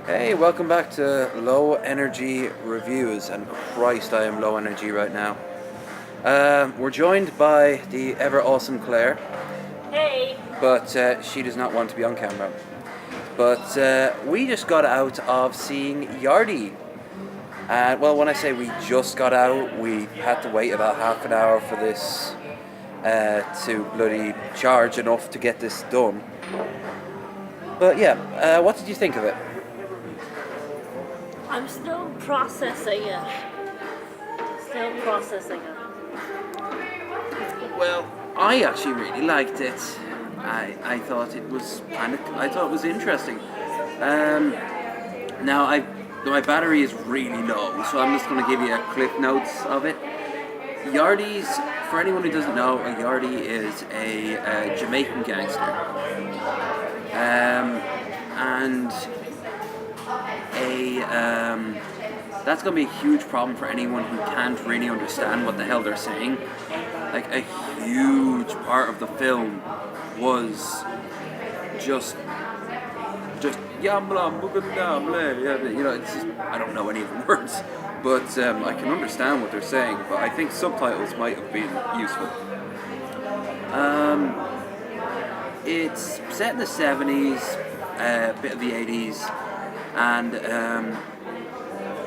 Hey, welcome back to Low Energy Reviews. And Christ, I am low energy right now. We're joined by the ever awesome Claire, Hey. but she does not want to be on camera. But we just got out of seeing Yardie. Well, when I say we just got out, we had to wait about half an hour for this to bloody charge enough to get this done. But yeah, what did you think of it? I'm still processing it. Still processing it. Well, I actually really liked it. I thought it was interesting. Now my battery is really low, so I'm just going to give you a clip notes of it. Yardie's, for anyone who doesn't know, a Yardie is a Jamaican gangster, and that's going to be a huge problem for anyone who can't really understand what the hell they're saying. Like, a huge part of the film was just yambla muganda, you know, it's just, I don't know any of the words, but I can understand what they're saying. But I think subtitles might have been useful. It's set in the 70s, a bit of the 80s, and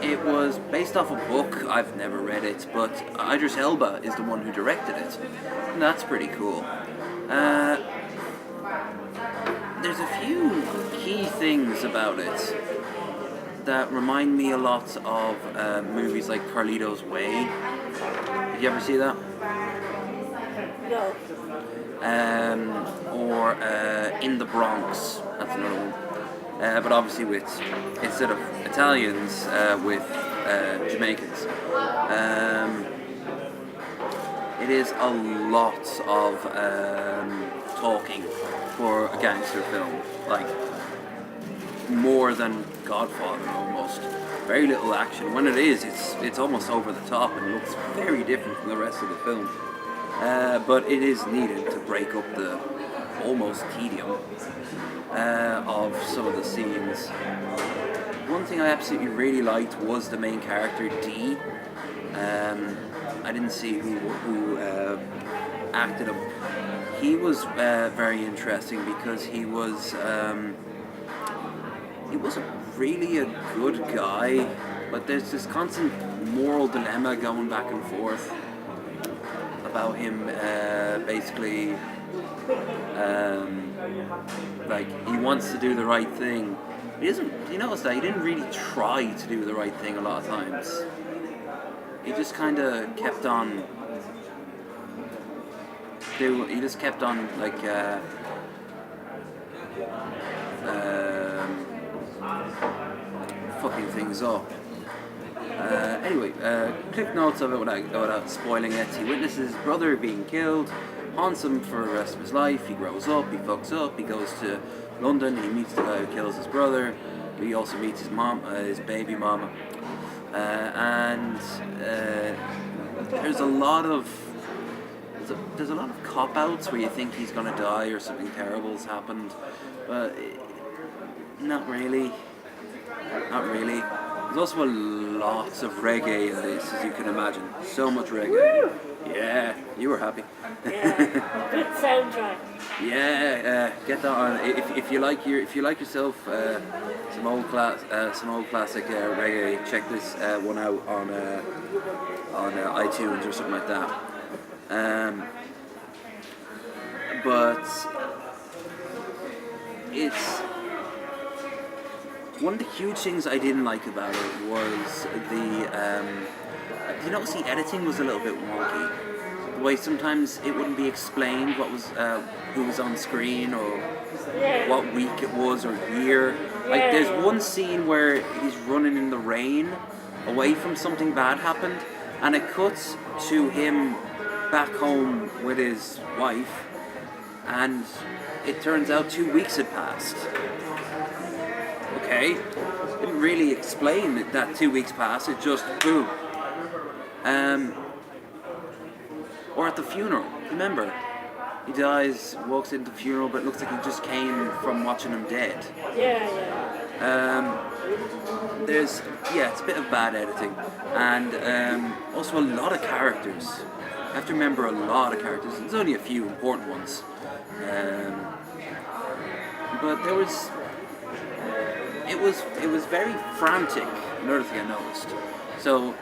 it was based off a book. I've never read it, but Idris Elba is the one who directed it, and that's pretty cool. There's a few key things about it that remind me a lot of movies like Carlito's Way. Did you ever see that? No. Or In the Bronx. That's another one. But obviously instead of Italians, with Jamaicans. It is a lot of talking for a gangster film, like more than Godfather almost. Very little action. When it is, it's almost over the top and looks very different from the rest of the film. But it is needed to break up the almost tedium of some of the scenes. One thing I absolutely really liked was the main character, D. I didn't see who acted him. He was very interesting because he wasn't really a good guy, but there's this constant moral dilemma going back and forth about him. Basically, like, he wants to do the right thing. He doesn't. You notice that he didn't really try to do the right thing a lot of times. He just kind of kept on. He just kept on fucking things up. Anyway, clip notes of it without spoiling it. He witnesses his brother being killed, haunts him for the rest of his life. He grows up, he fucks up, he goes to London, he meets the guy who kills his brother. He also meets his mom, his baby mama, and there's a lot of cop-outs where you think he's gonna die or something terrible's happened, but not really. There's also a lot of reggae in this, as you can imagine. So much reggae. Woo! Yeah, you were happy. Yeah. Good soundtrack. Yeah, get that on. If you like yourself some old classic reggae, check this one out on iTunes or something like that. But it's one of the huge things I didn't like about it was you notice the editing was a little bit wonky. The way sometimes it wouldn't be explained what was who was on screen or what week it was or year. Like, there's one scene where he's running in the rain away from something bad happened, and it cuts to him back home with his wife, and it turns out 2 weeks had passed. Okay, didn't really explain that 2 weeks passed. It just boom. Or at the funeral, remember? he dies, walks into the funeral, but it looks like he just came from watching him dead. Yeah. It's a bit of bad editing, and also a lot of characters. You have to remember a lot of characters. There's only a few important ones, but it was very frantic. Another thing I noticed. So,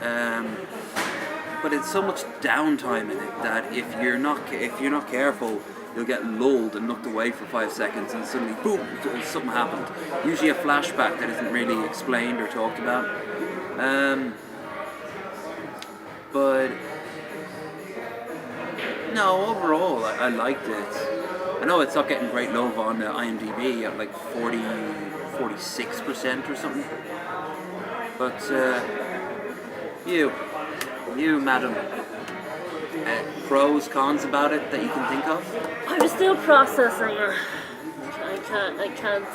but it's so much downtime in it that if you're not careful, you'll get lulled and knocked away for 5 seconds, and suddenly, boom, something happened. Usually a flashback that isn't really explained or talked about. But no, overall, I liked it. I know it's not getting great love on IMDb at like 46% or something. But you, madam, pros, cons about it that you can think of? I'm still processing it. I can't.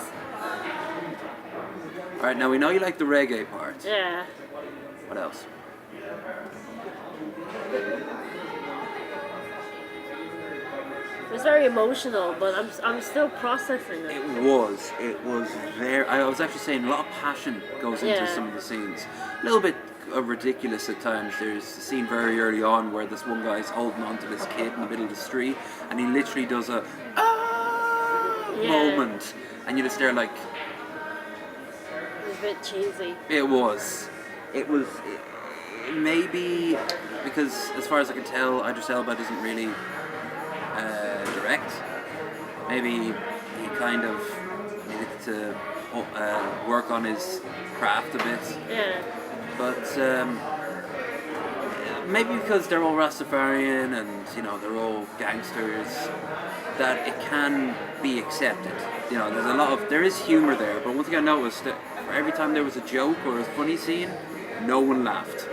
Alright, now we know you like the reggae part. Yeah. What else? It was very emotional, but I'm still processing it. It was very. I was actually saying a lot of passion goes into some of the scenes. A little bit ridiculous at times. There's a scene very early on where this one guy's holding on to this kid in the middle of the street, and he literally does a moment, and you're just there like. It was a bit cheesy. It was. Maybe because as far as I can tell, Idris Elba isn't really direct. Maybe he kind of needed to work on his craft a bit. Yeah. But maybe because they're all Rastafarian and they're all gangsters, that it can be accepted. There is humor there. But one thing I noticed that every time there was a joke or a funny scene, no one laughed.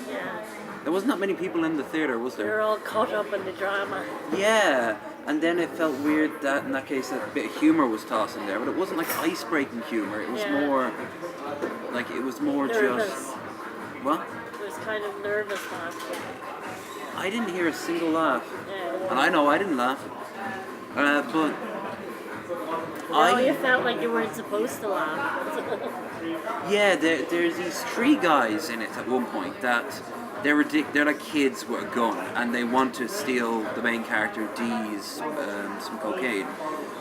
Yeah. There wasn't that many people in the theater, was there? They're all caught up in the drama. Yeah, and then it felt weird that in that case a bit of humor was tossed in there, but it wasn't like ice-breaking humor. It was more nervous. just what? It was kind of nervous laughter. I didn't hear a single laugh, Yeah. and I know I didn't laugh, but You felt like you weren't supposed to laugh. yeah, there's these three guys in it at one point that. They're like kids with a gun, and they want to steal the main character D's some cocaine.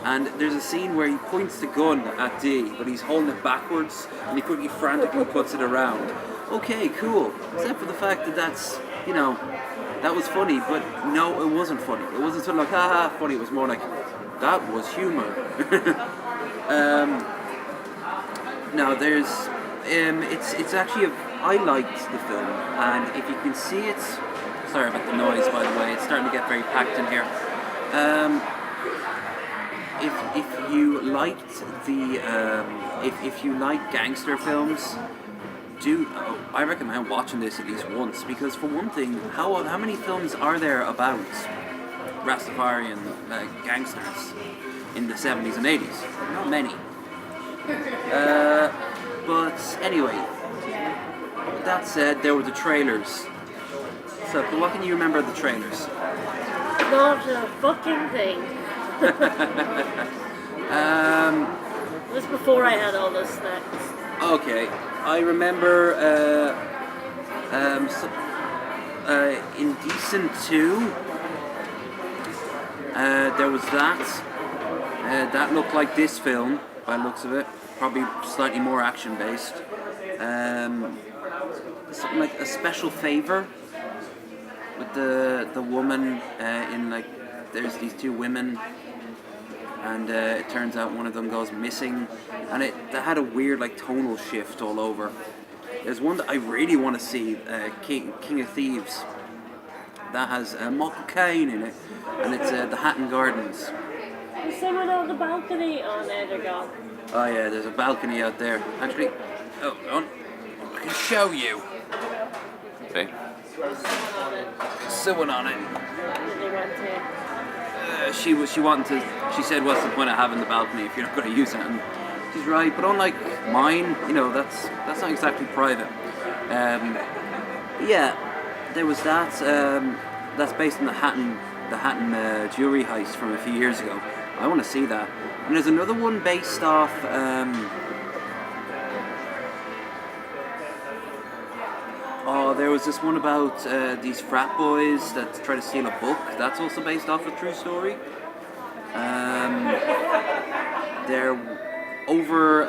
And there's a scene where he points the gun at D, but he's holding it backwards, and he quickly, frantically puts it around. Okay, cool. Except for the fact that that was funny, but no, it wasn't funny. It wasn't sort of like haha funny. It was more like that was humor. No, there's it's actually I liked the film, and if you can see it, sorry about the noise by the way, it's starting to get very packed in here. If you liked if you like gangster films, I recommend watching this at least once, because for one thing, how many films are there about Rastafarian gangsters in the 70s and 80s? Not many. But anyway, that said, there were the trailers. So, what can you remember of the trailers? Not a fucking thing. It was before I had all those snacks. Okay, I remember Indecent 2. There was that. That looked like this film, by the looks of it. Probably slightly more action-based. Something like A Special Favor with the woman in like there's these two women, and it turns out one of them goes missing, and they had a weird like tonal shift all over. There's one that I really want to see, King of Thieves, that has Michael Caine in it, and it's the Hatton Gardens. There's someone on the balcony. Oh, no, they're gone. Oh yeah, there's a balcony out there. Actually, I can show you. See? Someone on it. They went to. She said, what's the point of having the balcony if you're not going to use it? And she's right, but unlike mine, that's not exactly private. Yeah, there was that. That's based on the Hatton the Hatton jewelry heist from a few years ago. I want to see that. And there's another one based off. There was this one about these frat boys that try to steal a book. That's also based off a true story. They're over.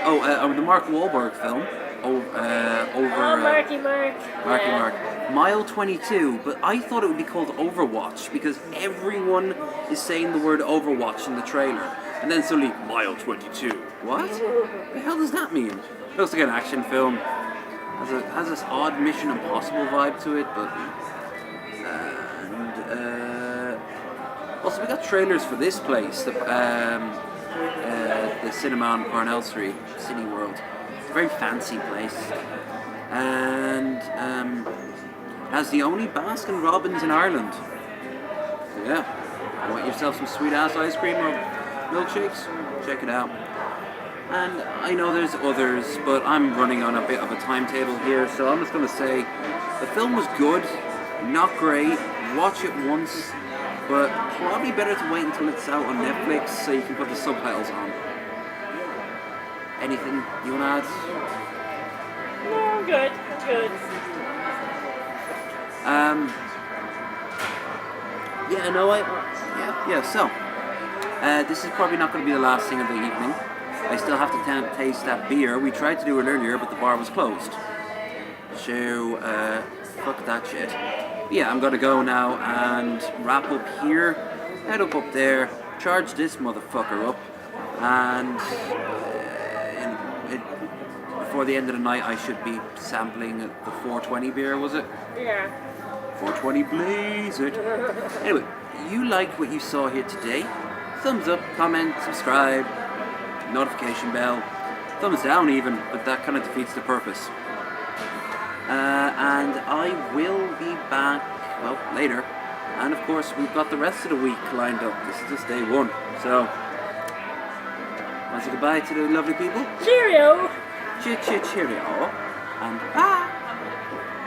The Mark Wahlberg film. Marky Mark. Mark. Mile 22, but I thought it would be called Overwatch because everyone is saying the word Overwatch in the trailer. And then suddenly, Mile 22. What? The hell does that mean? It looks like an action film. Has this odd Mission Impossible vibe to it, but... also, we got trailers for this place, the cinema on Parnell Street, City World. It's a very fancy place. And has the only Baskin Robbins in Ireland. So yeah, want yourself some sweet ass ice cream or milkshakes? Check it out. And I know there's others, but I'm running on a bit of a timetable here, so I'm just going to say the film was good, not great, watch it once, but probably better to wait until it's out on Netflix so you can put the subtitles on. Anything you want to add? No, I'm good. So, this is probably not going to be the last thing of the evening. I still have to taste that beer. We tried to do it earlier, but the bar was closed. So, fuck that shit. Yeah, I'm going to go now and wrap up here, head up there, charge this motherfucker up, and before the end of the night I should be sampling the 420 beer, was it? Yeah. 420 blaze it. Anyway, you liked what you saw here today? Thumbs up, comment, subscribe, notification bell, thumbs down even, but that kind of defeats the purpose. And I will be back, later. And of course, we've got the rest of the week lined up. This is just day one. So, want to say goodbye to the lovely people? Cheerio! Cheerio. And bye!